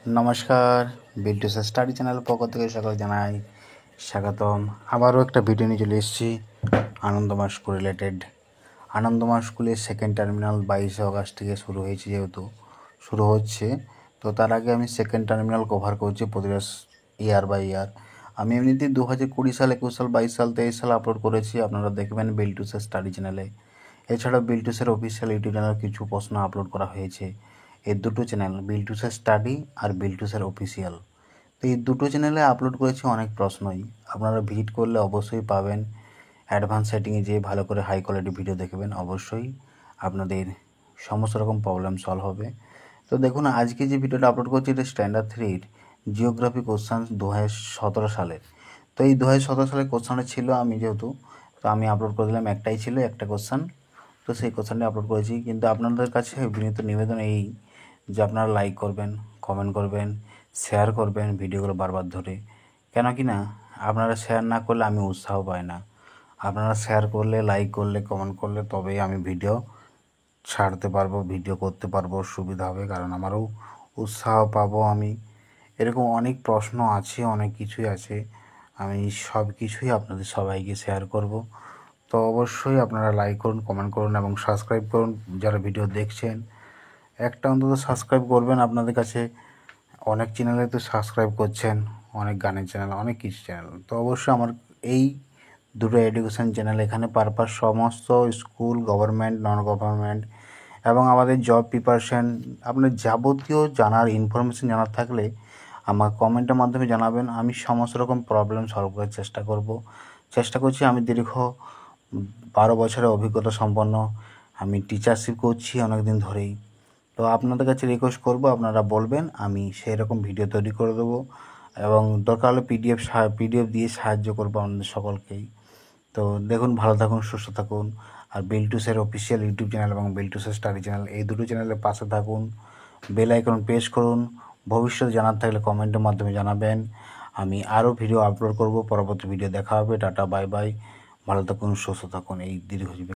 নমস্কার, বিল্টুস study channel পক্ষ থেকে সকল জানাই স্বাগতম। আবারও একটা ভিডিও নিয়ে চলে এসেছি আনন্দমা স্কুল রিলেটেড। আনন্দমা স্কুলের সেকেন্ড টার্মিনাল 22 অগস্ট থেকে শুরু হয়েছে, যেহেতু শুরু হচ্ছে, তো তার আগে আমি সেকেন্ড টার্মিনাল কভার করছি প্রতিটা ইয়ার বাই ইয়ার। আমি এমনিতেই 2020 সাল, 21 সাল, 22 সাল, 23 সাল আপলোড করেছি, আপনারা দেখবেন বিল্টুসের স্টাডি চ্যানেলে। এছাড়াও বিল্টুসের অফিসিয়াল ইউটিউব চ্যানেল কিছু প্রশ্ন আপলোড করা হয়েছে। এই দুটো চ্যানেল, বিল্টুসের স্টাডি আর বিল্টুসের অফিসিয়াল, তো এই দুটো চ্যানেলে আপলোড করেছি অনেক প্রশ্নই। আপনারা ভিজিট করলে অবশ্যই পাবেন। অ্যাডভান্স সেটিংয়ে যেয়ে ভালো করে হাই কোয়ালিটি ভিডিও দেখবেন, অবশ্যই আপনাদের সমস্ত রকম প্রবলেম সলভ হবে। তো দেখুন, আজকে যে ভিডিওটা আপলোড করছি এটা স্ট্যান্ডার্ড 3-র জিওগ্রাফি কোশ্চান 2017 সালের। তো এই 2017 সালের কোশ্চানটা ছিল, আমি যেহেতু, তো আমি আপলোড করে দিলাম, একটাই ছিল, একটা কোশ্চান, তো সেই কোশ্চানটা আপলোড করেছি। কিন্তু আপনাদের কাছে বিনীত নিবেদন এই যে আপনারা লাইক করবেন, কমেন্ট করবেন, শেয়ার করবেন ভিডিওগুলো বারবার ধরে। কেন কি না, আপনারা শেয়ার না করলে আমি উৎসাহ পাই না। আপনারা শেয়ার করলে, লাইক করলে, কমেন্ট করলে তবেই আমি ভিডিও ছাড়তে পারবো, ভিডিও করতে পারবো, সুবিধা হবে, কারণ আমারও উৎসাহ পাবো আমি। এরকম অনেক প্রশ্ন আছে, অনেক কিছুই আছে, আমি সব কিছুই আপনাদের সবাইকে শেয়ার করব। তো অবশ্যই আপনারা লাইক করুন, কমেন্ট করুন এবং সাবস্ক্রাইব করুন। যারা ভিডিও দেখছেন একটা অন্তত সাবস্ক্রাইব করবেন। আপনাদের কাছে অনেক চ্যানেলে তো সাবস্ক্রাইব করছেন, অনেক গানের চ্যানেল, অনেক কিছু চ্যানেল, তো অবশ্যই আমার এই দুটো এডুকেশন চ্যানেল, এখানে পারপাস সমস্ত স্কুল, গভর্নমেন্ট, নন গভর্নমেন্ট এবং আমাদের জব প্রিপারেশন, আপনার যাবতীয় জানার ইনফরমেশন জানার থাকলে আমার কমেন্টের মাধ্যমে জানাবেন। আমি সমস্ত রকম প্রবলেম সলভ করার চেষ্টা করছি। আমি দীর্ঘ 12 বছরের অভিজ্ঞতা সম্পন্ন, আমি টিচারশিপ করছি অনেক দিন ধরেই। তো আপনাদের কাছে রিকোয়েস্ট করব, আপনারা বলবেন, আমি সেই রকম ভিডিও তৈরি করে দেবো এবং দরকার হলে পিডিএফ দিয়ে সাহায্য করবো আপনাদের সকলকেই। তো দেখুন, ভালো থাকুন, সুস্থ থাকুন। আর বিল্টুসের অফিসিয়াল ইউটিউব চ্যানেল এবং বিল্টুসের স্টাডি চ্যানেল, এই দুটো চ্যানেলের পাশে থাকুন, বেল আইকন প্রেস করুন। ভবিষ্যতে জানার থাকলে কমেন্টের মাধ্যমে জানাবেন, আমি আরও ভিডিও আপলোড করব। পরবর্তী ভিডিও দেখা হবে। টাটা, বাই বাই, ভালো থাকুন, সুস্থ থাকুন। এই দীর্ঘজীবী